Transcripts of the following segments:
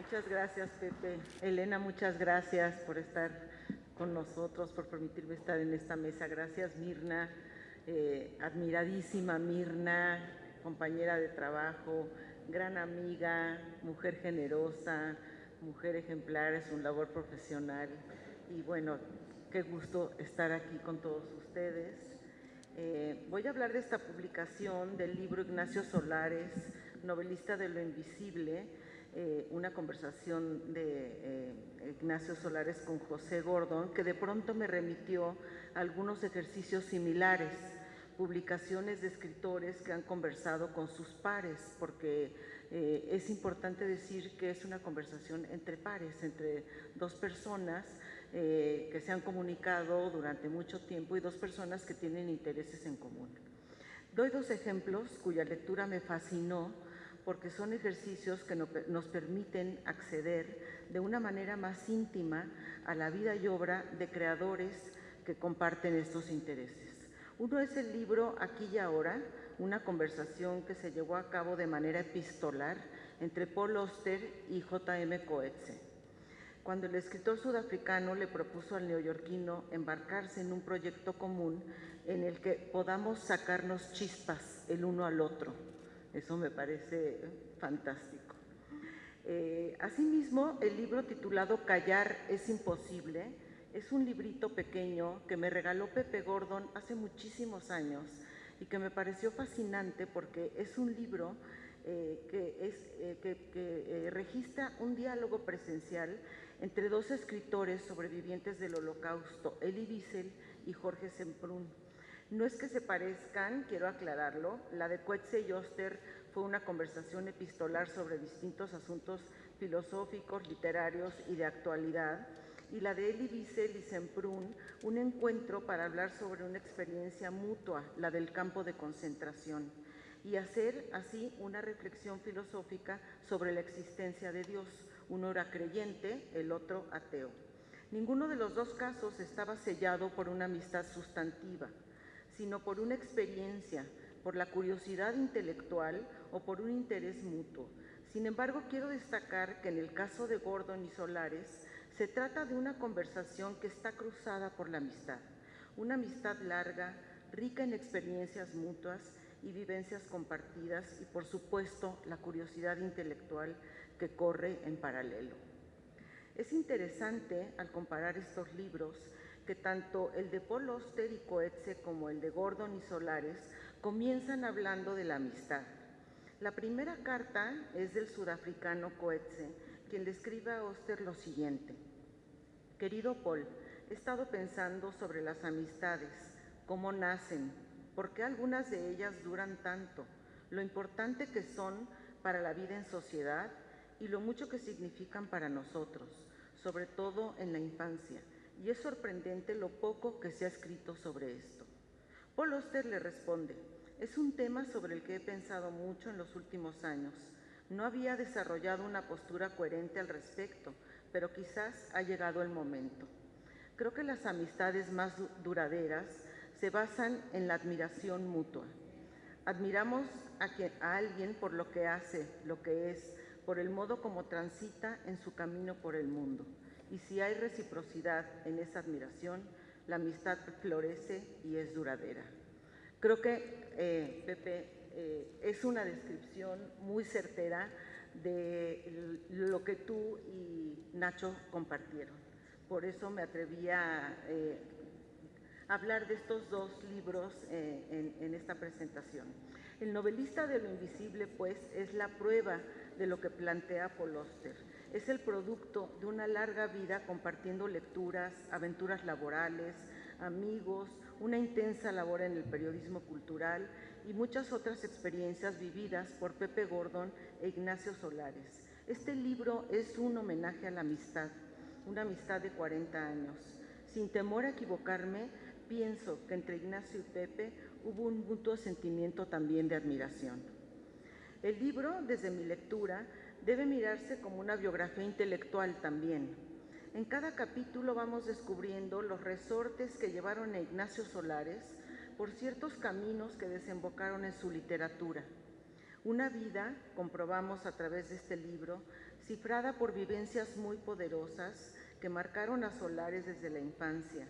Muchas gracias, Pepe. Elena, muchas gracias por estar con nosotros, por permitirme estar en esta mesa. Gracias, Mirna, admiradísima Mirna, compañera de trabajo, gran amiga, mujer generosa, mujer ejemplar en su labor profesional. Y bueno, qué gusto estar aquí con todos ustedes. Voy a hablar de esta publicación del libro Ignacio Solares, novelista de lo invisible, una conversación de Ignacio Solares con José Gordon, que de pronto me remitió a algunos ejercicios similares, publicaciones de escritores que han conversado con sus pares, porque es importante decir que es una conversación entre pares, entre dos personas que se han comunicado durante mucho tiempo y dos personas que tienen intereses en común. Doy dos ejemplos cuya lectura me fascinó porque son ejercicios que nos permiten acceder de una manera más íntima a la vida y obra de creadores que comparten estos intereses. Uno es el libro Aquí y Ahora, una conversación que se llevó a cabo de manera epistolar entre Paul Auster y J.M. Coetzee, cuando el escritor sudafricano le propuso al neoyorquino embarcarse en un proyecto común en el que podamos sacarnos chispas el uno al otro. Eso me parece fantástico. Asimismo, el libro titulado Callar es imposible es un librito pequeño que me regaló Pepe Gordon hace muchísimos años y que me pareció fascinante porque es un libro que registra un diálogo presencial entre dos escritores sobrevivientes del Holocausto, Elie Wiesel y Jorge Semprún. No es que se parezcan, quiero aclararlo, la de Coetzee y Auster fue una conversación epistolar sobre distintos asuntos filosóficos, literarios y de actualidad, y la de Elie Wiesel y Semprún, un encuentro para hablar sobre una experiencia mutua, la del campo de concentración, y hacer así una reflexión filosófica sobre la existencia de Dios. Uno era creyente, el otro ateo. Ninguno de los dos casos estaba sellado por una amistad sustantiva, sino por una experiencia, por la curiosidad intelectual o por un interés mutuo. Sin embargo, quiero destacar que en el caso de Gordon y Solares, se trata de una conversación que está cruzada por la amistad, una amistad larga, rica en experiencias mutuas y vivencias compartidas y, por supuesto, la curiosidad intelectual que corre en paralelo. Es interesante, al comparar estos libros, que tanto el de Paul Auster y Coetzee como el de Gordon y Solares comienzan hablando de la amistad. La primera carta es del sudafricano Coetzee, quien le escribe a Auster lo siguiente: Querido Paul, he estado pensando sobre las amistades, cómo nacen, por qué algunas de ellas duran tanto, lo importante que son para la vida en sociedad y lo mucho que significan para nosotros, sobre todo en la infancia, y es sorprendente lo poco que se ha escrito sobre esto. Paul Auster le responde: es un tema sobre el que he pensado mucho en los últimos años. No había desarrollado una postura coherente al respecto, pero quizás ha llegado el momento. Creo que las amistades más duraderas se basan en la admiración mutua. Admiramos a alguien por lo que hace, lo que es, por el modo como transita en su camino por el mundo. Y si hay reciprocidad en esa admiración, la amistad florece y es duradera. Creo que, Pepe, es una descripción muy certera de lo que tú y Nacho compartieron. Por eso me atreví a hablar de estos dos libros en esta presentación. El novelista de lo invisible, pues, es la prueba de lo que plantea Paul Auster. Es el producto de una larga vida compartiendo lecturas, aventuras laborales, amigos, una intensa labor en el periodismo cultural y muchas otras experiencias vividas por Pepe Gordon e Ignacio Solares. Este libro es un homenaje a la amistad, una amistad de 40 años. Sin temor a equivocarme, pienso que entre Ignacio y Pepe hubo un mutuo sentimiento también de admiración. El libro, desde mi lectura, debe mirarse como una biografía intelectual también. En cada capítulo vamos descubriendo los resortes que llevaron a Ignacio Solares por ciertos caminos que desembocaron en su literatura. Una vida, comprobamos a través de este libro, cifrada por vivencias muy poderosas que marcaron a Solares desde la infancia,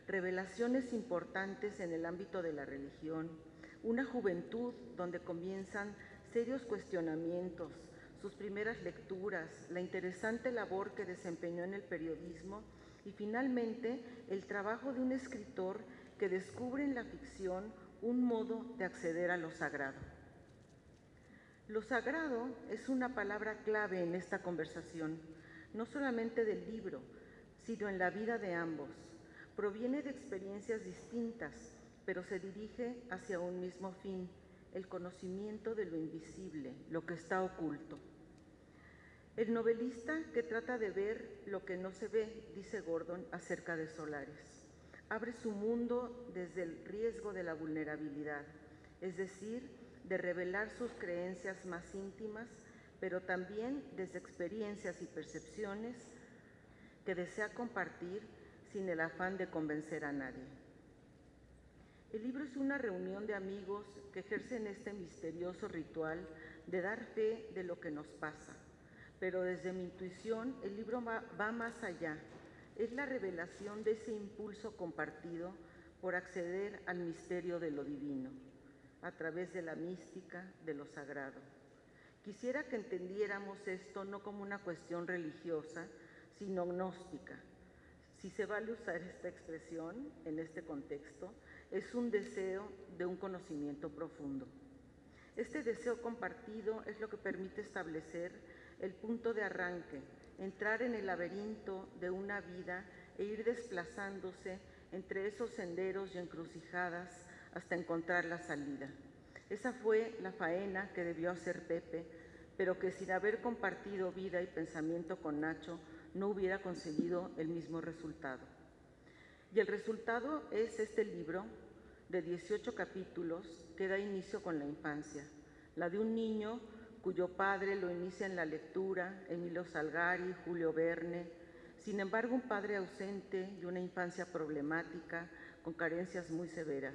revelaciones importantes en el ámbito de la religión, una juventud donde comienzan serios cuestionamientos, sus primeras lecturas, la interesante labor que desempeñó en el periodismo y finalmente el trabajo de un escritor que descubre en la ficción un modo de acceder a lo sagrado. Lo sagrado es una palabra clave en esta conversación, no solamente del libro, sino en la vida de ambos. Proviene de experiencias distintas, pero se dirige hacia un mismo fin, el conocimiento de lo invisible, lo que está oculto. El novelista que trata de ver lo que no se ve, dice Gordon acerca de Solares. Abre su mundo desde el riesgo de la vulnerabilidad, es decir, de revelar sus creencias más íntimas, pero también desde experiencias y percepciones que desea compartir sin el afán de convencer a nadie. El libro es una reunión de amigos que ejercen este misterioso ritual de dar fe de lo que nos pasa. Pero desde mi intuición, el libro va más allá. Es la revelación de ese impulso compartido por acceder al misterio de lo divino, a través de la mística, de lo sagrado. Quisiera que entendiéramos esto no como una cuestión religiosa, sino gnóstica. Si se vale usar esta expresión en este contexto, es un deseo de un conocimiento profundo. Este deseo compartido es lo que permite establecer el punto de arranque, entrar en el laberinto de una vida e ir desplazándose entre esos senderos y encrucijadas hasta encontrar la salida. Esa fue la faena que debió hacer Pepe, pero que sin haber compartido vida y pensamiento con Nacho, no hubiera conseguido el mismo resultado. Y el resultado es este libro de 18 capítulos que da inicio con la infancia, la de un niño cuyo padre lo inicia en la lectura, Emilio Salgari, Julio Verne. Sin embargo, un padre ausente y una infancia problemática con carencias muy severas.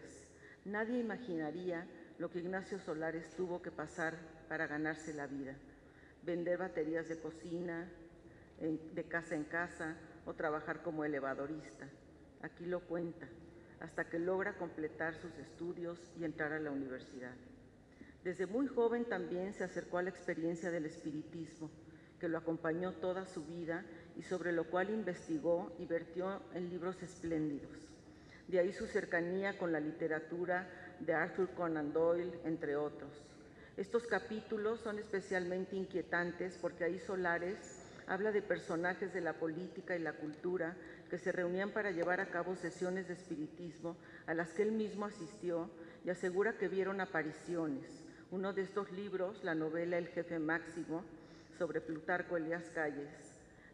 Nadie imaginaría lo que Ignacio Solares tuvo que pasar para ganarse la vida. Vender baterías de cocina, de casa en casa, o trabajar como elevadorista. Aquí lo cuenta, hasta que logra completar sus estudios y entrar a la universidad. Desde muy joven también se acercó a la experiencia del espiritismo, que lo acompañó toda su vida y sobre lo cual investigó y vertió en libros espléndidos. De ahí su cercanía con la literatura de Arthur Conan Doyle, entre otros. Estos capítulos son especialmente inquietantes porque ahí Solares habla de personajes de la política y la cultura que se reunían para llevar a cabo sesiones de espiritismo a las que él mismo asistió y asegura que vieron apariciones. Uno de estos libros, la novela El jefe máximo, sobre Plutarco Elías Calles,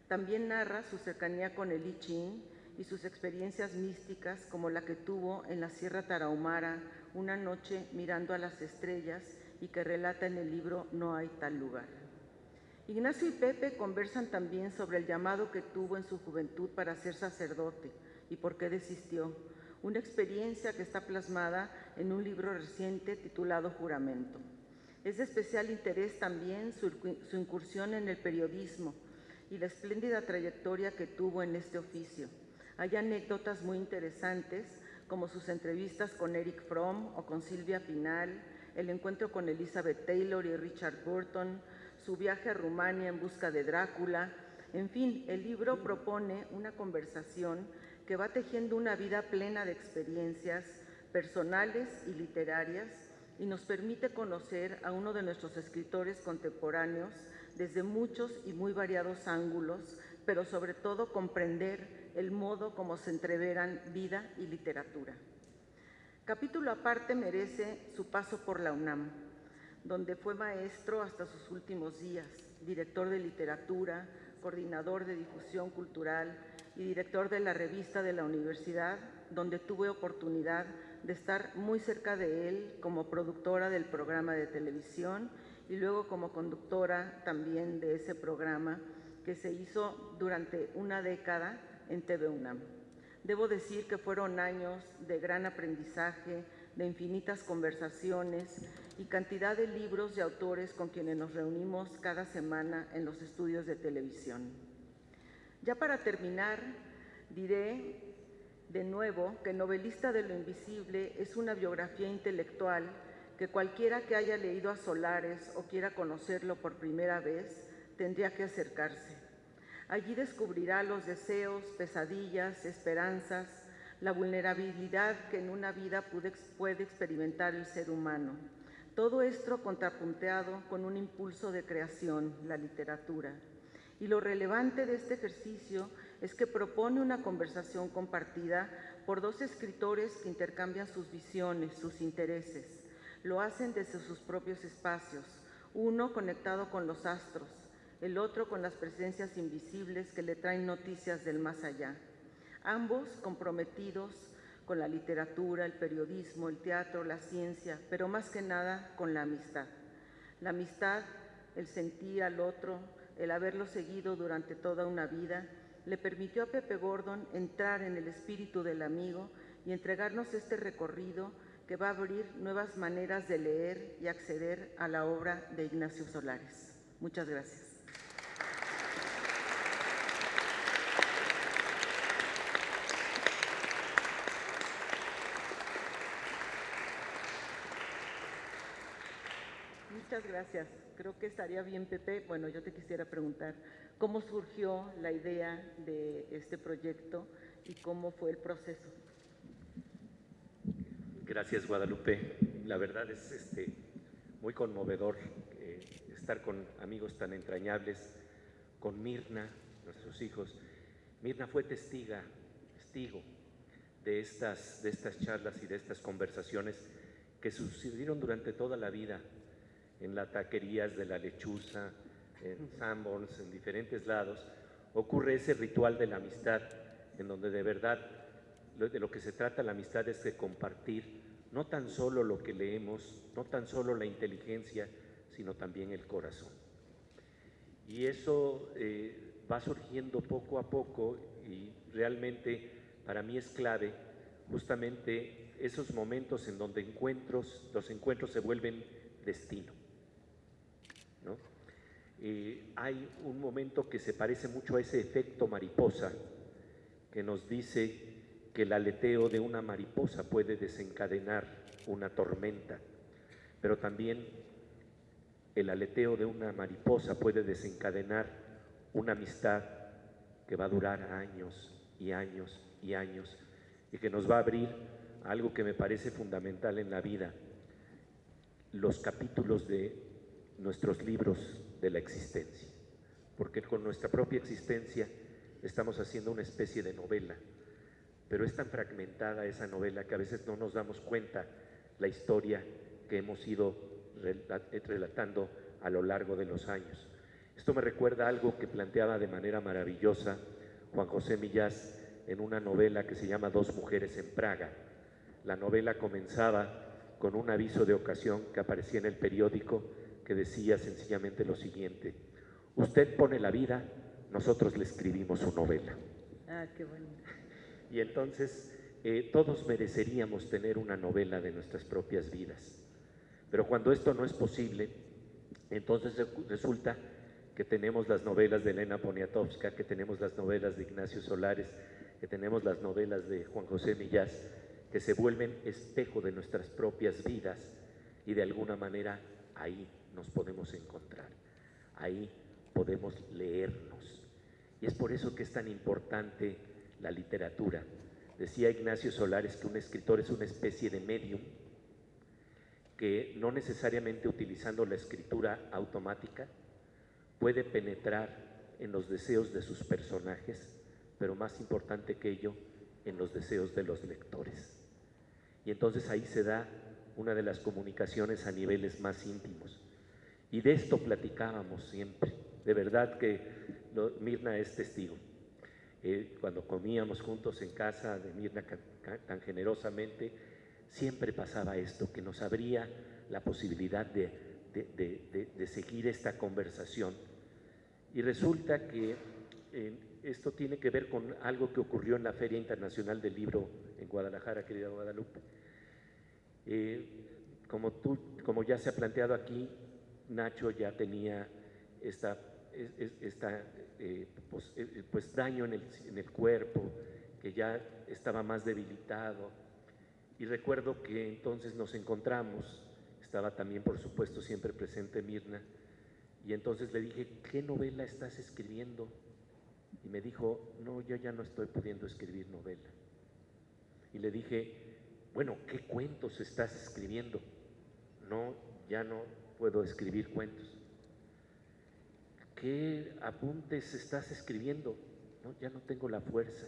también narra su cercanía con el I Ching y sus experiencias místicas como la que tuvo en la Sierra Tarahumara una noche mirando a las estrellas y que relata en el libro No hay tal lugar. Ignacio y Pepe conversan también sobre el llamado que tuvo en su juventud para ser sacerdote y por qué desistió, una experiencia que está plasmada en un libro reciente titulado Juramento. Es de especial interés también su incursión en el periodismo y la espléndida trayectoria que tuvo en este oficio. Hay anécdotas muy interesantes, como sus entrevistas con Eric Fromm o con Silvia Pinal, el encuentro con Elizabeth Taylor y Richard Burton, su viaje a Rumania en busca de Drácula. En fin, el libro propone una conversación que va tejiendo una vida plena de experiencias personales y literarias y nos permite conocer a uno de nuestros escritores contemporáneos desde muchos y muy variados ángulos, pero sobre todo comprender el modo como se entreveran vida y literatura. Capítulo aparte merece su paso por la UNAM, donde fue maestro hasta sus últimos días, director de literatura, coordinador de difusión cultural y director de la revista de la universidad, donde tuve oportunidad de estar muy cerca de él como productora del programa de televisión y luego como conductora también de ese programa que se hizo durante una década en TV UNAM. Debo decir que fueron años de gran aprendizaje, de infinitas conversaciones y cantidad de libros y autores con quienes nos reunimos cada semana en los estudios de televisión. Ya para terminar, diré de nuevo que Novelista de lo Invisible es una biografía intelectual que cualquiera que haya leído a Solares o quiera conocerlo por primera vez tendría que acercarse. Allí descubrirá los deseos, pesadillas, esperanzas, la vulnerabilidad que en una vida puede experimentar el ser humano. Todo esto contrapunteado con un impulso de creación, la literatura. Y lo relevante de este ejercicio es que propone una conversación compartida por dos escritores que intercambian sus visiones, sus intereses. Lo hacen desde sus propios espacios, uno conectado con los astros, el otro con las presencias invisibles que le traen noticias del más allá. Ambos comprometidos con la literatura, el periodismo, el teatro, la ciencia, pero más que nada con la amistad. La amistad, el sentir al otro, el haberlo seguido durante toda una vida, le permitió a Pepe Gordon entrar en el espíritu del amigo y entregarnos este recorrido que va a abrir nuevas maneras de leer y acceder a la obra de Ignacio Solares. Muchas gracias. Muchas gracias. Creo que estaría bien, Pepe. Bueno, yo te quisiera preguntar, ¿cómo surgió la idea de este proyecto y cómo fue el proceso? Gracias, Guadalupe. La verdad es muy conmovedor estar con amigos tan entrañables, con Mirna, nuestros hijos. Mirna fue testigo de estas charlas y de estas conversaciones que sucedieron durante toda la vida en las taquerías de La Lechuza, en Sanborns, en diferentes lados. Ocurre ese ritual de la amistad en donde de verdad de lo que se trata la amistad es de compartir no tan solo lo que leemos, no tan solo la inteligencia, sino también el corazón. Y eso va surgiendo poco a poco y realmente para mí es clave justamente esos momentos en donde los encuentros se vuelven destino, ¿no? Hay un momento que se parece mucho a ese efecto mariposa que nos dice que el aleteo de una mariposa puede desencadenar una tormenta, pero también el aleteo de una mariposa puede desencadenar una amistad que va a durar años y años y años y que nos va a abrir algo que me parece fundamental en la vida, los capítulos de nuestros libros de la existencia, porque con nuestra propia existencia estamos haciendo una especie de novela, pero es tan fragmentada esa novela que a veces no nos damos cuenta la historia que hemos ido relatando a lo largo de los años. Esto me recuerda algo que planteaba de manera maravillosa Juan José Millás en una novela que se llama Dos mujeres en Praga. La novela comenzaba con un aviso de ocasión que aparecía en el periódico que decía sencillamente lo siguiente: usted pone la vida, nosotros le escribimos su novela. Ah, qué bueno. Y entonces todos mereceríamos tener una novela de nuestras propias vidas. Pero cuando esto no es posible, entonces resulta que tenemos las novelas de Elena Poniatowska, que tenemos las novelas de Ignacio Solares, que tenemos las novelas de Juan José Millás, que se vuelven espejo de nuestras propias vidas y de alguna manera ahí nos podemos encontrar, ahí podemos leernos. Y es por eso que es tan importante la literatura. Decía Ignacio Solares que un escritor es una especie de medium que no necesariamente utilizando la escritura automática puede penetrar en los deseos de sus personajes, pero más importante que ello, en los deseos de los lectores. Y entonces ahí se da una de las comunicaciones a niveles más íntimos. Y de esto platicábamos siempre. De verdad que Mirna es testigo. Cuando comíamos juntos en casa de Mirna tan generosamente, siempre pasaba esto, que nos abría la posibilidad de seguir esta conversación. Y resulta que esto tiene que ver con algo que ocurrió en la Feria Internacional del Libro en Guadalajara, querida Guadalupe. como ya se ha planteado aquí, Nacho ya tenía pues daño en el cuerpo, que ya estaba más debilitado. Y recuerdo que entonces nos encontramos, estaba también por supuesto siempre presente Mirna, y entonces le dije, ¿qué novela estás escribiendo? Y me dijo, no, yo ya no estoy pudiendo escribir novela. Y le dije, bueno, ¿qué cuentos estás escribiendo? No, ya no puedo escribir cuentos. ¿Qué apuntes estás escribiendo? No, ya no tengo la fuerza.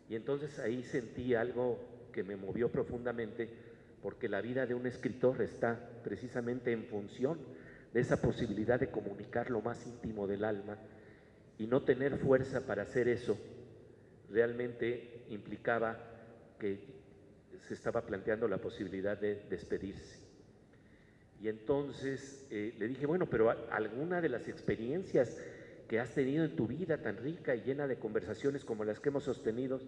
Y entonces ahí sentí algo que me movió profundamente, porque la vida de un escritor está precisamente en función de esa posibilidad de comunicar lo más íntimo del alma, y no tener fuerza para hacer eso realmente implicaba que se estaba planteando la posibilidad de despedirse. Y entonces le dije, bueno, pero alguna de las experiencias que has tenido en tu vida tan rica y llena de conversaciones como las que hemos sostenido,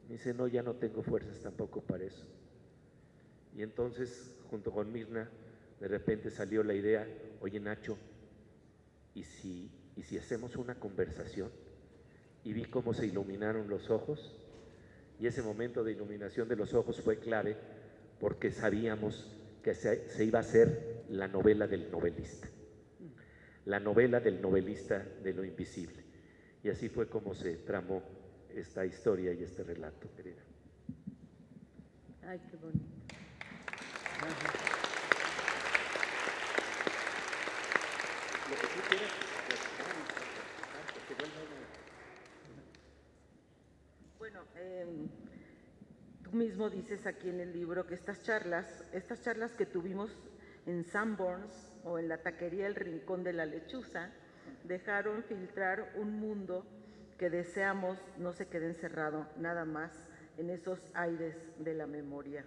me dice, no, ya no tengo fuerzas tampoco para eso. Y entonces, junto con Mirna, de repente salió la idea, oye Nacho, ¿y si hacemos una conversación? Y vi cómo se iluminaron los ojos, y ese momento de iluminación de los ojos fue clave, porque sabíamos que se iba a hacer la novela del novelista, la novela del novelista de lo invisible. Y así fue como se tramó esta historia y este relato, querida. Ay, qué bonito. Lo que tú quieras, Bueno, tú mismo dices aquí en el libro que estas charlas que tuvimos en Sanborns o en la taquería El Rincón de la Lechuza, dejaron filtrar un mundo que deseamos no se quede encerrado nada más en esos aires de la memoria.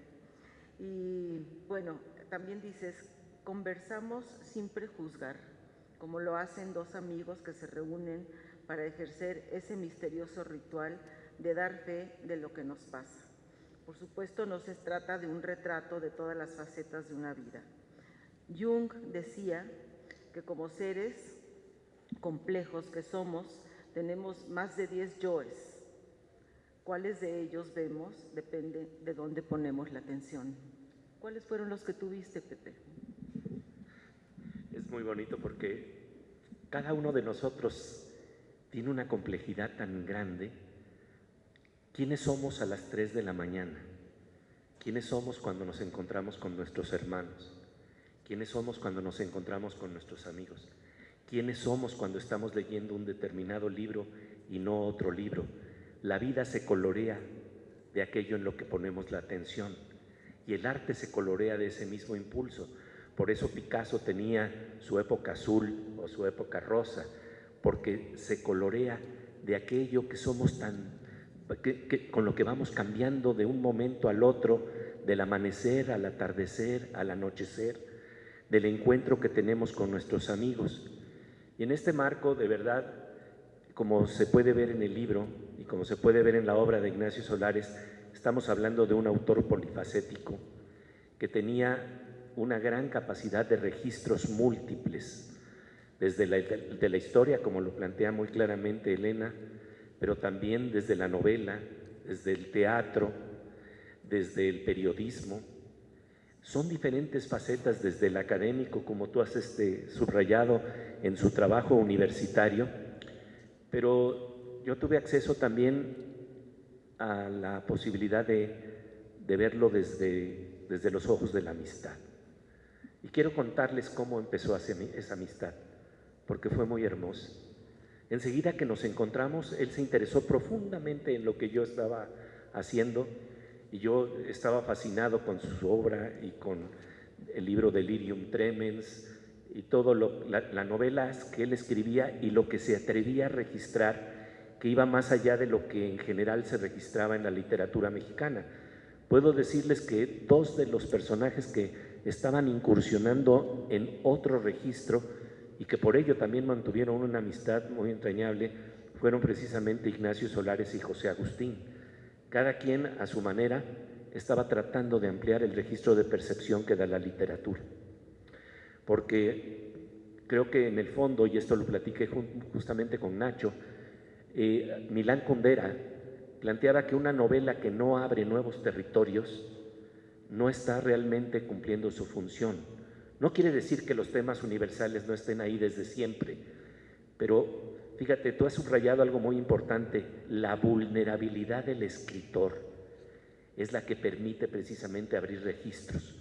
Y bueno, también dices, conversamos sin prejuzgar, como lo hacen dos amigos que se reúnen para ejercer ese misterioso ritual de dar fe de lo que nos pasa. Por supuesto, no se trata de un retrato de todas las facetas de una vida. Jung decía que como seres complejos que somos, tenemos más de 10 yoes. ¿Cuáles de ellos vemos? Depende de dónde ponemos la atención. ¿Cuáles fueron los que tuviste, Pepe? Es muy bonito porque cada uno de nosotros tiene una complejidad tan grande. ¿Quiénes somos a las 3 de la mañana? ¿Quiénes somos cuando nos encontramos con nuestros hermanos? ¿Quiénes somos cuando nos encontramos con nuestros amigos? ¿Quiénes somos cuando estamos leyendo un determinado libro y no otro libro? La vida se colorea de aquello en lo que ponemos la atención, y el arte se colorea de ese mismo impulso. Por eso Picasso tenía su época azul o su época rosa, porque se colorea de aquello que somos con lo que vamos cambiando de un momento al otro, del amanecer al atardecer, al anochecer, del encuentro que tenemos con nuestros amigos. Y en este marco, de verdad, como se puede ver en el libro y como se puede ver en la obra de Ignacio Solares, estamos hablando de un autor polifacético que tenía una gran capacidad de registros múltiples, desde de la historia, como lo plantea muy claramente Elena, pero también desde la novela, desde el teatro, desde el periodismo. Son diferentes facetas, desde el académico, como tú has subrayado en su trabajo universitario, pero yo tuve acceso también a la posibilidad de verlo desde los ojos de la amistad. Y quiero contarles cómo empezó esa amistad, porque fue muy hermosa. Enseguida que nos encontramos, él se interesó profundamente en lo que yo estaba haciendo, y yo estaba fascinado con su obra y con el libro Delirium Tremens y todo las novelas que él escribía y lo que se atrevía a registrar, que iba más allá de lo que en general se registraba en la literatura mexicana. Puedo decirles que dos de los personajes que estaban incursionando en otro registro y que por ello también mantuvieron una amistad muy entrañable fueron precisamente Ignacio Solares y José Agustín. Cada quien a su manera estaba tratando de ampliar el registro de percepción que da la literatura. Porque creo que en el fondo, y esto lo platiqué justamente con Nacho, Milán Kundera planteaba que una novela que no abre nuevos territorios no está realmente cumpliendo su función. No quiere decir que los temas universales no estén ahí desde siempre, pero fíjate, tú has subrayado algo muy importante: la vulnerabilidad del escritor es la que permite precisamente abrir registros,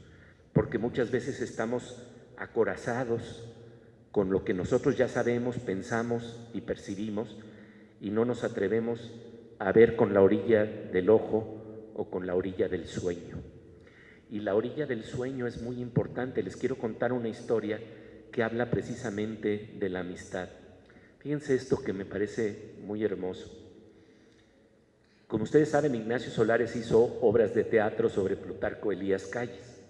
porque muchas veces estamos acorazados con lo que nosotros ya sabemos, pensamos y percibimos, y no nos atrevemos a ver con la orilla del ojo o con la orilla del sueño. Y la orilla del sueño es muy importante. Les quiero contar una historia que habla precisamente de la amistad. Fíjense esto que me parece muy hermoso. Como ustedes saben, Ignacio Solares hizo obras de teatro sobre Plutarco Elías Calles.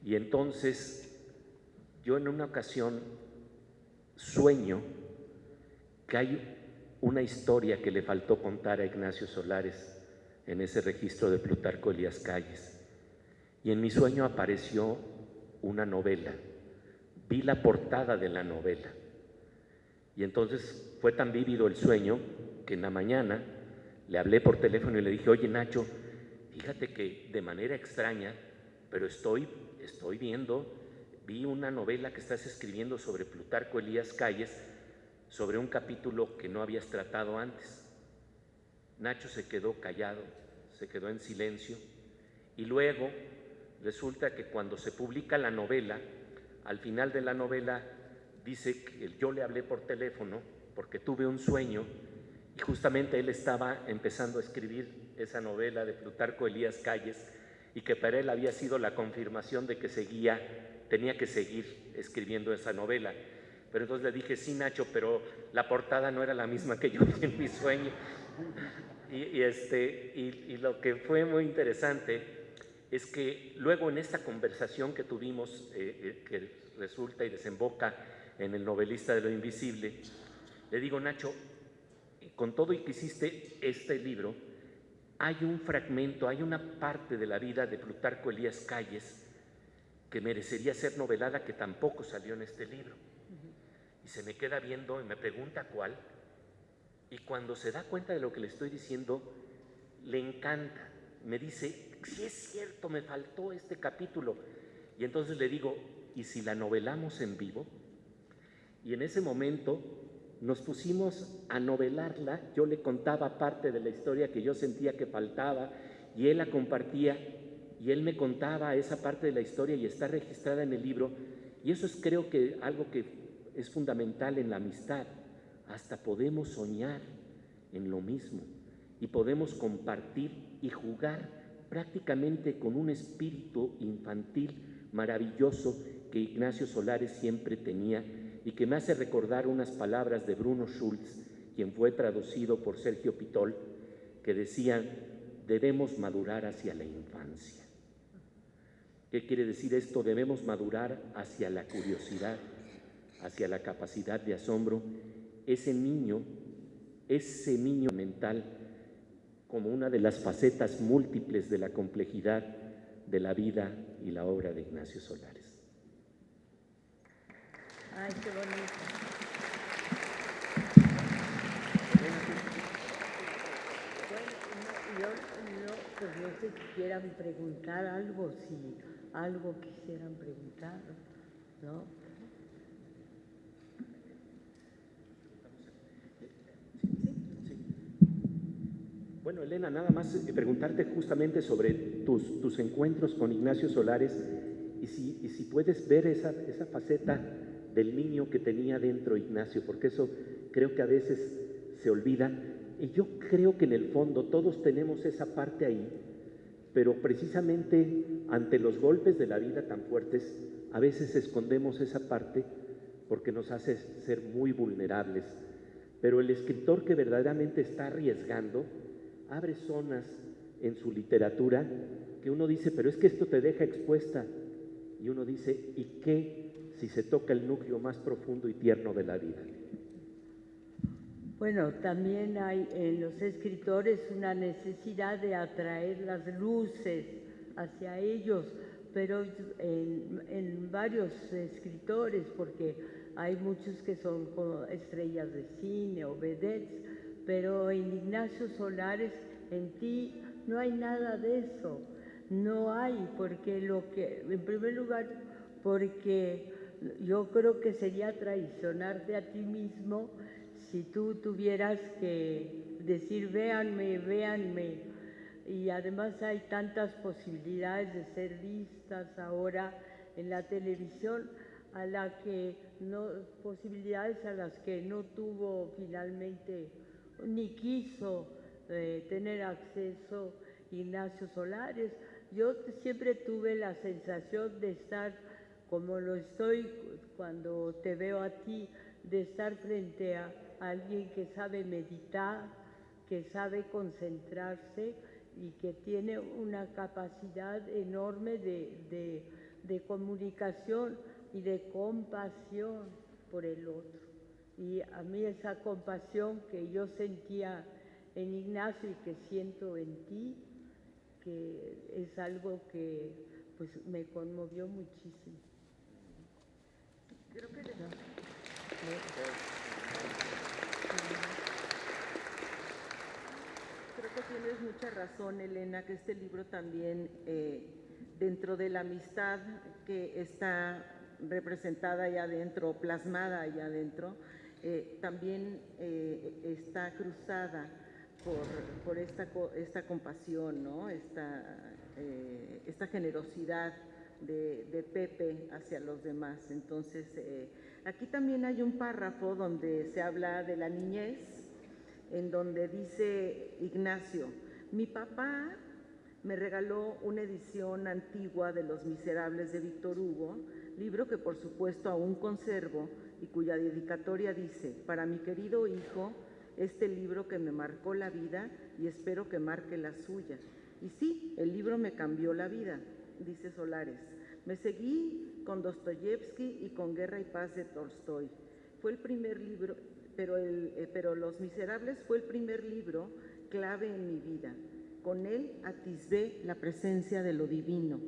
Y entonces yo en una ocasión sueño que hay una historia que le faltó contar a Ignacio Solares en ese registro de Plutarco Elías Calles. Y en mi sueño apareció una novela. Vi la portada de la novela. Y entonces fue tan vívido el sueño que en la mañana le hablé por teléfono y le dije: oye, Nacho, fíjate que de manera extraña, pero vi una novela que estás escribiendo sobre Plutarco Elías Calles, sobre un capítulo que no habías tratado antes. Nacho se quedó callado, se quedó en silencio, y luego resulta que cuando se publica la novela, al final de la novela dice que yo le hablé por teléfono porque tuve un sueño, y justamente él estaba empezando a escribir esa novela de Plutarco Elías Calles, y que para él había sido la confirmación de que tenía que seguir escribiendo esa novela. Pero entonces le dije: sí, Nacho, pero la portada no era la misma que yo vi en mi sueño. Y lo que fue muy interesante es que luego en esta conversación que tuvimos, que resulta y desemboca en El novelista de lo invisible, le digo: Nacho, con todo y que hiciste este libro, hay un fragmento, hay una parte de la vida de Plutarco Elías Calles que merecería ser novelada, que tampoco salió en este libro. Y se me queda viendo y me pregunta cuál, y cuando se da cuenta de lo que le estoy diciendo, le encanta. Me dice: sí, es cierto, me faltó este capítulo. Y entonces le digo: ¿y si la novelamos en vivo? Y en ese momento nos pusimos a novelarla. Yo le contaba parte de la historia que yo sentía que faltaba, y él la compartía, y él me contaba esa parte de la historia, y está registrada en el libro. Y eso es, creo que, algo que es fundamental en la amistad. Hasta podemos soñar en lo mismo, y podemos compartir y jugar prácticamente con un espíritu infantil maravilloso que Ignacio Solares siempre tenía, y que me hace recordar unas palabras de Bruno Schulz, quien fue traducido por Sergio Pitol, que decían: debemos madurar hacia la infancia. ¿Qué quiere decir esto? Debemos madurar hacia la curiosidad, hacia la capacidad de asombro, ese niño mental, como una de las facetas múltiples de la complejidad de la vida y la obra de Ignacio Solares. Ay, qué bonito. Bueno, pues no sé si quieran preguntar algo, si algo quisieran preguntar, ¿no? Bueno, Elena, nada más preguntarte justamente sobre tus encuentros con Ignacio Solares, y si puedes ver esa faceta del niño que tenía dentro Ignacio, porque eso creo que a veces se olvida. Y yo creo que en el fondo todos tenemos esa parte ahí, pero precisamente ante los golpes de la vida tan fuertes, a veces escondemos esa parte porque nos hace ser muy vulnerables. Pero el escritor que verdaderamente está arriesgando abre zonas en su literatura que uno dice: pero es que esto te deja expuesta. Y uno dice: ¿y qué si se toca el núcleo más profundo y tierno de la vida? Bueno, también hay en los escritores una necesidad de atraer las luces hacia ellos, pero en varios escritores, porque hay muchos que son como estrellas de cine o vedettes, pero en Ignacio Solares, en ti, no hay nada de eso. No hay, porque en primer lugar, porque yo creo que sería traicionarte a ti mismo si tú tuvieras que decir, véanme, véanme. Y además hay tantas posibilidades de ser vistas ahora en la televisión, posibilidades a las que no tuvo finalmente ni quiso tener acceso Ignacio Solares. Yo siempre tuve la sensación de estar, como lo estoy cuando te veo a ti, de estar frente a alguien que sabe meditar, que sabe concentrarse y que tiene una capacidad enorme de comunicación y de compasión por el otro. Y a mí esa compasión que yo sentía en Ignacio y que siento en ti, que es algo que pues me conmovió muchísimo. Creo que tienes mucha razón, Elena, que este libro también, dentro de la amistad que está representada allá adentro, plasmada allá adentro, también está cruzada por esta compasión, ¿no? Esta generosidad de Pepe hacia los demás. Entonces, aquí también hay un párrafo donde se habla de la niñez, en donde dice Ignacio: mi papá me regaló una edición antigua de Los Miserables de Víctor Hugo, libro que por supuesto aún conservo y cuya dedicatoria dice: para mi querido hijo, este libro que me marcó la vida y espero que marque la suya. Y sí, el libro me cambió la vida, dice Solares. Me seguí con Dostoyevsky y con Guerra y Paz de Tolstoy. Fue el primer libro, pero Los Miserables fue el primer libro clave en mi vida. Con él atisbé la presencia de lo divino.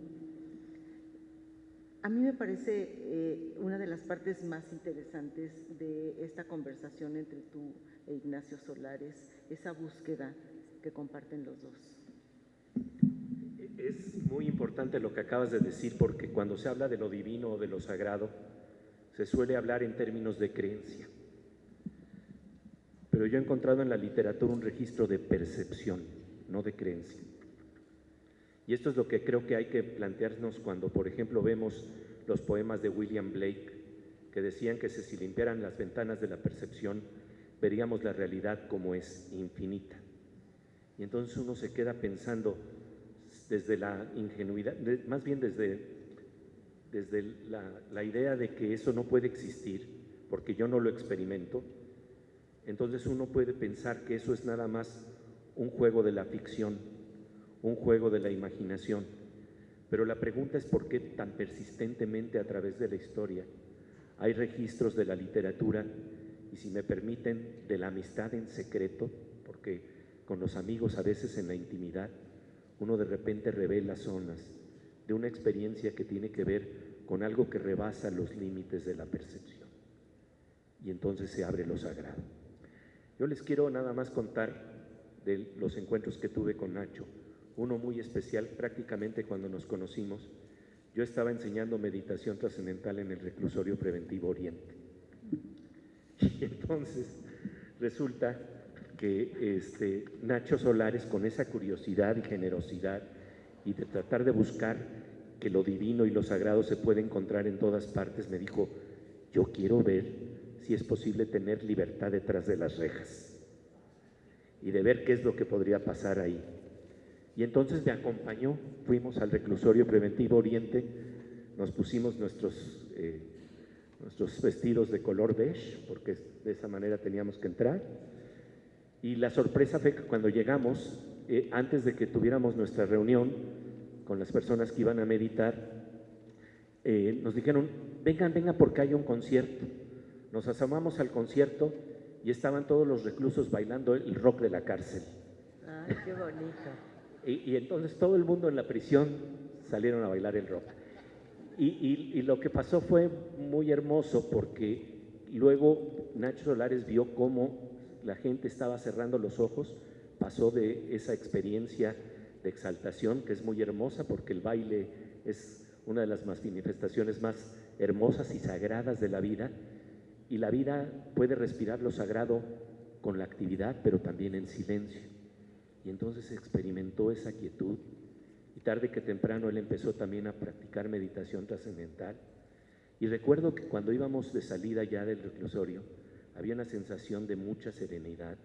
A mí me parece una de las partes más interesantes de esta conversación entre tú e Ignacio Solares, esa búsqueda que comparten los dos. Es muy importante lo que acabas de decir, porque cuando se habla de lo divino o de lo sagrado, se suele hablar en términos de creencia. Pero yo he encontrado en la literatura un registro de percepción, no de creencia. Y esto es lo que creo que hay que plantearnos cuando, por ejemplo, vemos los poemas de William Blake, que decían que si limpiaran las ventanas de la percepción, veríamos la realidad como es, infinita. Y entonces uno se queda pensando desde la ingenuidad, más bien desde la idea de que eso no puede existir, porque yo no lo experimento. Entonces uno puede pensar que eso es nada más un juego de la ficción, un juego de la imaginación. Pero la pregunta es por qué tan persistentemente a través de la historia hay registros de la literatura y, si me permiten, de la amistad en secreto, porque con los amigos a veces en la intimidad uno de repente revela zonas de una experiencia que tiene que ver con algo que rebasa los límites de la percepción. Y entonces se abre lo sagrado. Yo les quiero nada más contar de los encuentros que tuve con Nacho. Uno muy especial, prácticamente cuando nos conocimos, yo estaba enseñando meditación trascendental en el Reclusorio Preventivo Oriente. Y entonces resulta que Nacho Solares, con esa curiosidad y generosidad y de tratar de buscar que lo divino y lo sagrado se puede encontrar en todas partes, me dijo: yo quiero ver si es posible tener libertad detrás de las rejas y de ver qué es lo que podría pasar ahí. Y entonces me acompañó, fuimos al Reclusorio Preventivo Oriente, nos pusimos nuestros vestidos de color beige, porque de esa manera teníamos que entrar. Y la sorpresa fue que cuando llegamos, antes de que tuviéramos nuestra reunión con las personas que iban a meditar, nos dijeron: vengan, porque hay un concierto. Nos asomamos al concierto y estaban todos los reclusos bailando el rock de la cárcel. Ay, qué bonito. Y entonces todo el mundo en la prisión salieron a bailar el rock. Y lo que pasó fue muy hermoso porque luego Nacho Solares vio cómo la gente estaba cerrando los ojos, pasó de esa experiencia de exaltación, que es muy hermosa porque el baile es una de las manifestaciones más hermosas y sagradas de la vida, y la vida puede respirar lo sagrado con la actividad, pero también en silencio. Y entonces experimentó esa quietud, y tarde que temprano él empezó también a practicar meditación trascendental. Y recuerdo que cuando íbamos de salida ya del reclusorio, había una sensación de mucha serenidad,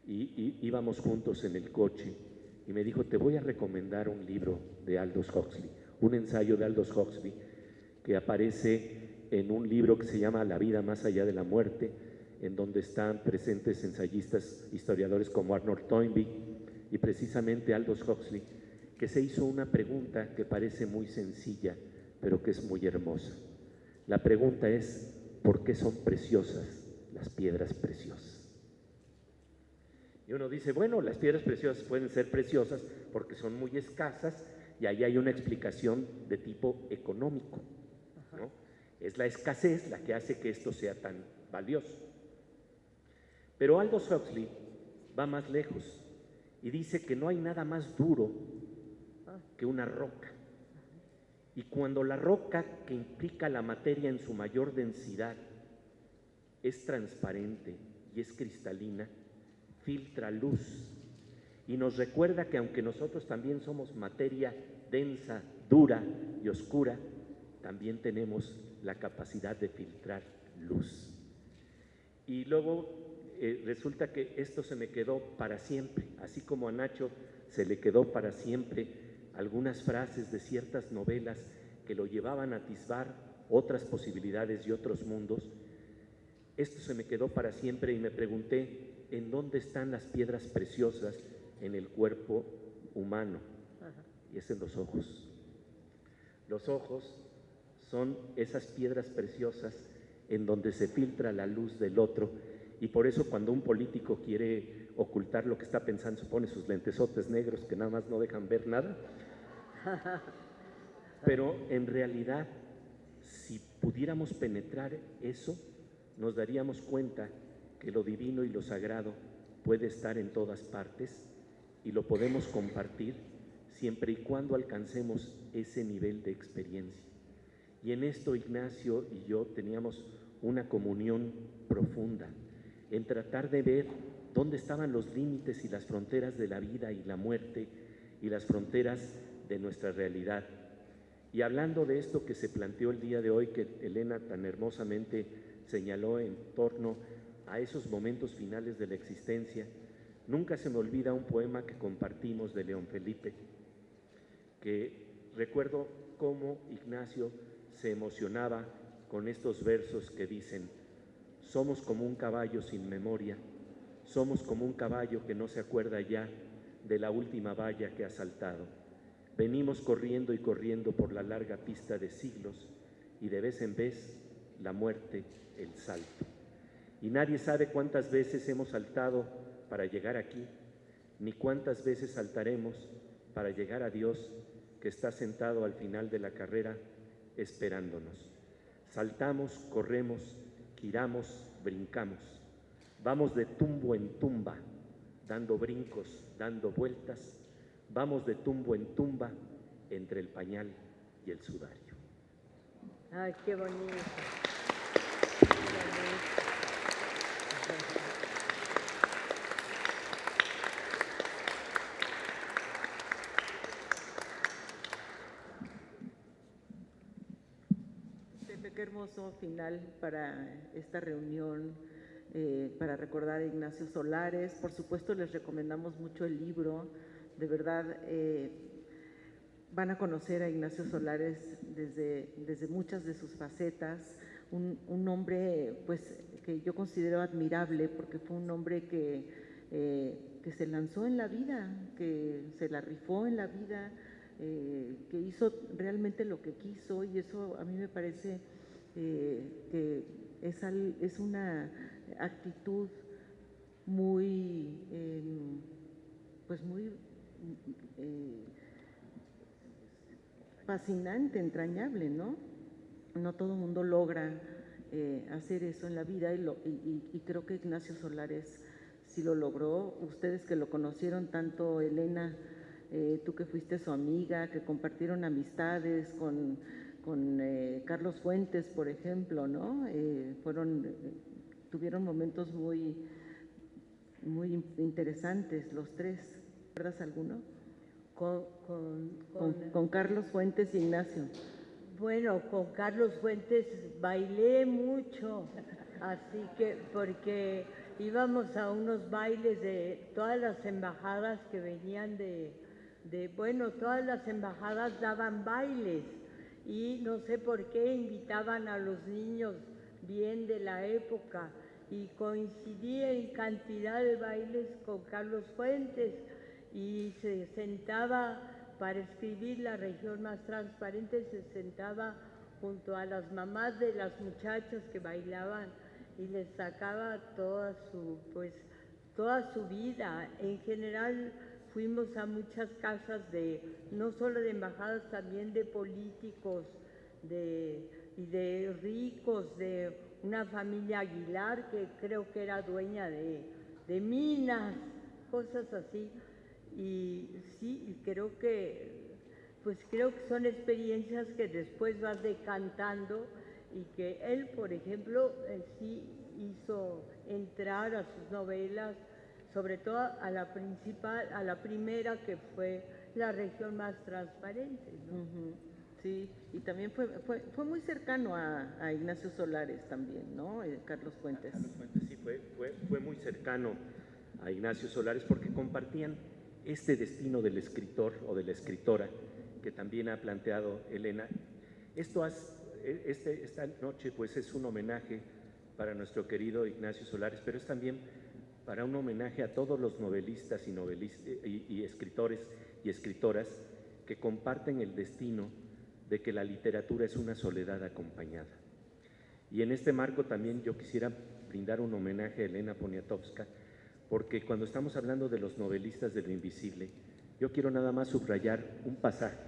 y íbamos juntos en el coche, y me dijo: te voy a recomendar un libro de Aldous Huxley, un ensayo de Aldous Huxley, que aparece en un libro que se llama La vida más allá de la muerte, en donde están presentes ensayistas, historiadores como Arnold Toynbee, y precisamente Aldous Huxley, que se hizo una pregunta que parece muy sencilla, pero que es muy hermosa. La pregunta es: ¿por qué son preciosas las piedras preciosas? Y uno dice, bueno, las piedras preciosas pueden ser preciosas porque son muy escasas, y ahí hay una explicación de tipo económico, ¿no? Es la escasez la que hace que esto sea tan valioso. Pero Aldous Huxley va más lejos y dice que no hay nada más duro que una roca. Y cuando la roca, que implica la materia en su mayor densidad, es transparente y es cristalina, filtra luz y nos recuerda que aunque nosotros también somos materia densa, dura y oscura, también tenemos la capacidad de filtrar luz. Y luego resulta que esto se me quedó para siempre, así como a Nacho se le quedó para siempre algunas frases de ciertas novelas que lo llevaban a atisbar otras posibilidades y otros mundos. Esto se me quedó para siempre y me pregunté: ¿en dónde están las piedras preciosas en el cuerpo humano? Y es en los ojos. Los ojos son esas piedras preciosas en donde se filtra la luz del otro, y por eso cuando un político quiere ocultar lo que está pensando, se pone sus lentesotes negros que nada más no dejan ver nada. Pero en realidad, si pudiéramos penetrar eso, nos daríamos cuenta que lo divino y lo sagrado puede estar en todas partes, y lo podemos compartir siempre y cuando alcancemos ese nivel de experiencia. Y en esto Ignacio y yo teníamos una comunión profunda, en tratar de ver dónde estaban los límites y las fronteras de la vida y la muerte, y las fronteras de nuestra realidad. Y hablando de esto que se planteó el día de hoy, que Elena tan hermosamente señaló en torno a esos momentos finales de la existencia, nunca se me olvida un poema que compartimos de León Felipe, que recuerdo cómo Ignacio se emocionaba con estos versos que dicen: somos como un caballo sin memoria, somos como un caballo que no se acuerda ya de la última valla que ha saltado. Venimos corriendo y corriendo por la larga pista de siglos, y de vez en vez la muerte, el salto. Y nadie sabe cuántas veces hemos saltado para llegar aquí, ni cuántas veces saltaremos para llegar a Dios, que está sentado al final de la carrera esperándonos. Saltamos, corremos, giramos, brincamos. Vamos de tumbo en tumba, dando brincos, dando vueltas. Vamos de tumbo en tumba entre el pañal y el sudario. Ay, qué bonito. Qué hermoso final para esta reunión, para recordar a Ignacio Solares. Por supuesto, les recomendamos mucho el libro. De verdad, van a conocer a Ignacio Solares desde muchas de sus facetas. Un hombre, pues, que yo considero admirable, porque fue un hombre que se lanzó en la vida, que se la rifó en la vida, que hizo realmente lo que quiso, y eso a mí me parece que es una actitud muy, pues muy fascinante, entrañable, ¿no? No todo el mundo logra hacer eso en la vida y creo que Ignacio Solares sí lo logró. Ustedes que lo conocieron tanto, Elena, tú que fuiste su amiga, que compartieron amistades con Carlos Fuentes, por ejemplo, ¿no? Tuvieron momentos muy interesantes los tres. ¿Recuerdas alguno? Con Carlos Fuentes y Ignacio. Bueno, con Carlos Fuentes bailé mucho, así que porque íbamos a unos bailes de todas las embajadas que venían bueno, todas las embajadas daban bailes y no sé por qué invitaban a los niños bien de la época y coincidí en cantidad de bailes con Carlos Fuentes y se sentaba para escribir La región más transparente, se sentaba junto a las mamás de las muchachas que bailaban y les sacaba toda su vida. En general fuimos a muchas casas no solo de embajadas, también de políticos y de ricos, de una familia Aguilar que creo que era dueña de minas, cosas así. Y sí, creo que son experiencias que después vas decantando y que él, por ejemplo, sí hizo entrar a sus novelas, sobre todo a la primera que fue La región más transparente, ¿no? Sí, y también fue muy cercano a Ignacio Solares también, ¿no? Carlos Fuentes. Carlos Fuentes sí fue muy cercano a Ignacio Solares porque compartían este destino del escritor o de la escritora que también ha planteado Elena. Esta noche pues es un homenaje para nuestro querido Ignacio Solares, pero es también para un homenaje a todos los novelistas y escritores y escritoras que comparten el destino de que la literatura es una soledad acompañada. Y en este marco también yo quisiera brindar un homenaje a Elena Poniatowska, porque cuando estamos hablando de los novelistas de lo invisible, yo quiero nada más subrayar un pasaje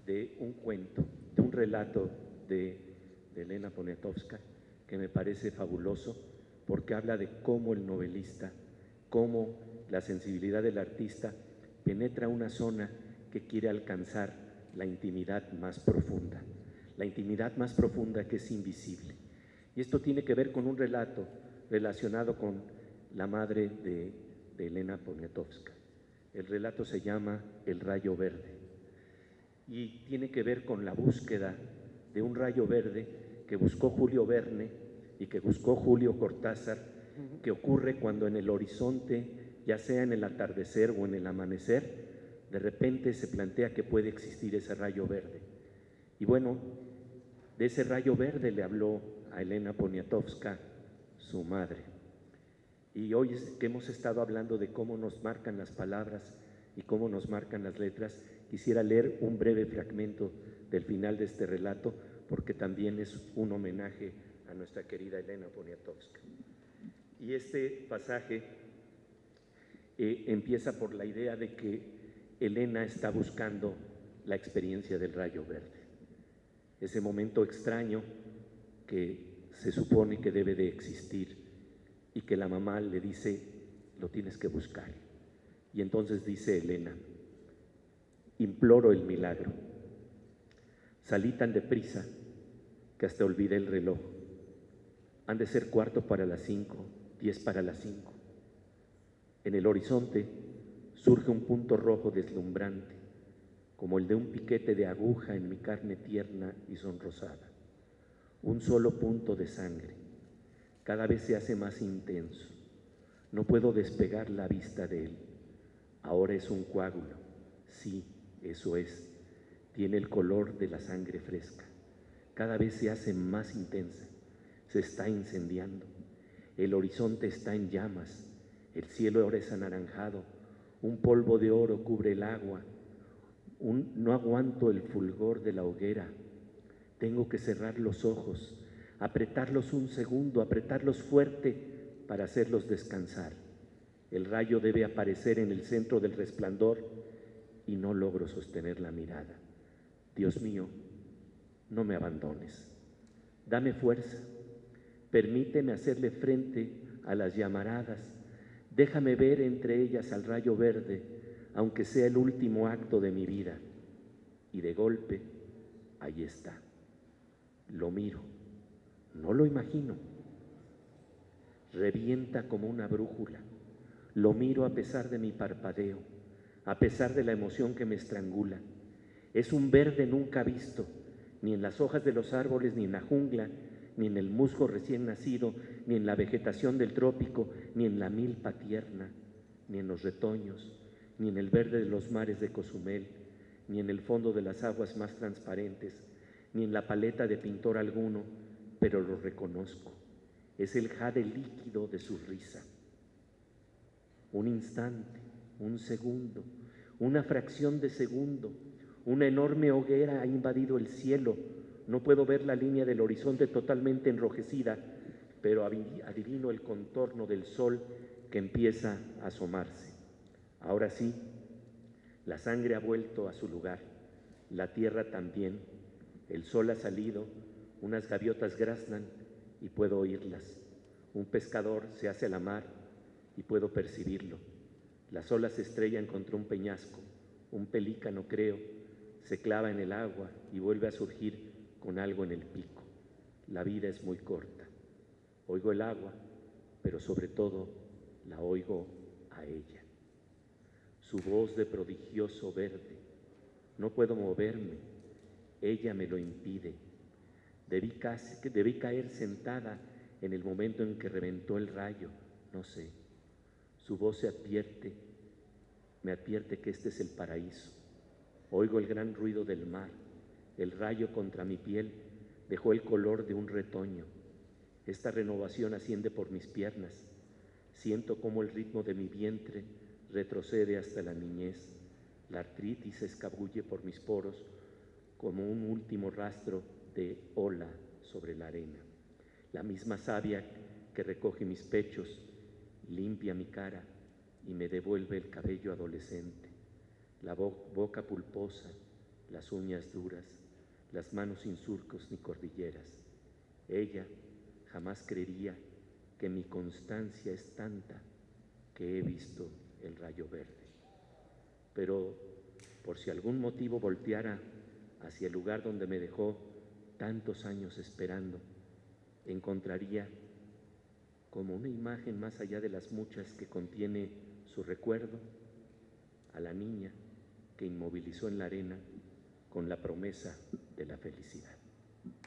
de un cuento, de un relato de Elena Poniatowska, que me parece fabuloso, porque habla de cómo el novelista, cómo la sensibilidad del artista penetra una zona que quiere alcanzar la intimidad más profunda que es invisible. Y esto tiene que ver con un relato relacionado con la madre de Elena Poniatowska. El relato se llama El rayo verde y tiene que ver con la búsqueda de un rayo verde que buscó Julio Verne y que buscó Julio Cortázar, que ocurre cuando en el horizonte, ya sea en el atardecer o en el amanecer, de repente se plantea que puede existir ese rayo verde. Y bueno, de ese rayo verde le habló a Elena Poniatowska, su madre. Y hoy que hemos estado hablando de cómo nos marcan las palabras y cómo nos marcan las letras, quisiera leer un breve fragmento del final de este relato, porque también es un homenaje a nuestra querida Elena Poniatowska. Y este pasaje empieza por la idea de que Elena está buscando la experiencia del rayo verde, ese momento extraño que se supone que debe de existir y que la mamá le dice, lo tienes que buscar. Y entonces dice Elena, imploro el milagro. Salí tan deprisa que hasta olvidé el reloj. Han de ser 4:45, 10:05. En el horizonte surge un punto rojo deslumbrante, como el de un piquete de aguja en mi carne tierna y sonrosada. Un solo punto de sangre. Cada vez se hace más intenso. No puedo despegar la vista de él. Ahora es un coágulo. Sí, eso es. Tiene el color de la sangre fresca. Cada vez se hace más intensa. Se está incendiando. El horizonte está en llamas. El cielo ahora es anaranjado. Un polvo de oro cubre el agua. No aguanto el fulgor de la hoguera. Tengo que cerrar los ojos. apretarlos un segundo, apretarlos fuerte para hacerlos descansar. El rayo debe aparecer en el centro del resplandor y no logro sostener la mirada. Dios mío, no me abandones. Dame fuerza. Permíteme hacerle frente a las llamaradas. Déjame ver entre ellas al rayo verde, aunque sea el último acto de mi vida. Y de golpe, ahí está. Lo miro, no lo imagino. Revienta como una brújula. Lo miro a pesar de mi parpadeo, a pesar de la emoción que me estrangula. Es un verde nunca visto, ni en las hojas de los árboles, ni en la jungla, ni en el musgo recién nacido, ni en la vegetación del trópico, ni en la milpa tierna, ni en los retoños, ni en el verde de los mares de Cozumel, ni en el fondo de las aguas más transparentes, ni en la paleta de pintor alguno, pero lo reconozco. Es el jade líquido de su risa. Un instante, un segundo, una fracción de segundo, una enorme hoguera ha invadido el cielo. No puedo ver la línea del horizonte totalmente enrojecida, pero adivino el contorno del sol que empieza a asomarse. Ahora sí, la sangre ha vuelto a su lugar, la tierra también, el sol ha salido, unas gaviotas graznan y puedo oírlas. Un pescador se hace a la mar y puedo percibirlo. Las olas se estrellan contra un peñasco, un pelícano, creo, se clava en el agua y vuelve a surgir con algo en el pico. La vida es muy corta. Oigo el agua, pero sobre todo la oigo a ella. Su voz de prodigioso verde. No puedo moverme, ella me lo impide. Debí caer sentada en el momento en que reventó el rayo, no sé. Su voz me advierte que este es el paraíso. Oigo el gran ruido del mar. El rayo contra mi piel dejó el color de un retoño. Esta renovación asciende por mis piernas. Siento cómo el ritmo de mi vientre retrocede hasta la niñez. La artritis se escabulle por mis poros como un último rastro de ola sobre la arena. La misma savia que recoge mis pechos limpia mi cara y me devuelve el cabello adolescente, la boca pulposa, las uñas duras, las manos sin surcos ni cordilleras. Ella jamás creería que mi constancia es tanta que he visto el rayo verde. Pero por si algún motivo volteara hacia el lugar donde me dejó tantos años esperando, encontraría como una imagen más allá de las muchas que contiene su recuerdo a la niña que inmovilizó en la arena con la promesa de la felicidad.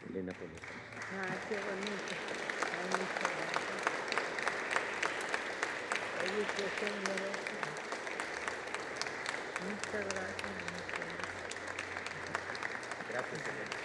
Elena Poniatowska. Ah, qué bonito. Ay, muchas gracias. Oye, qué generoso. Muchas gracias. Gracias, Elena.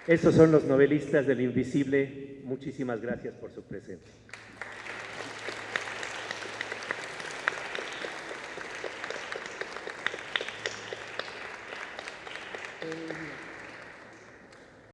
Estos son los novelistas del Invisible. Muchísimas gracias por su presencia.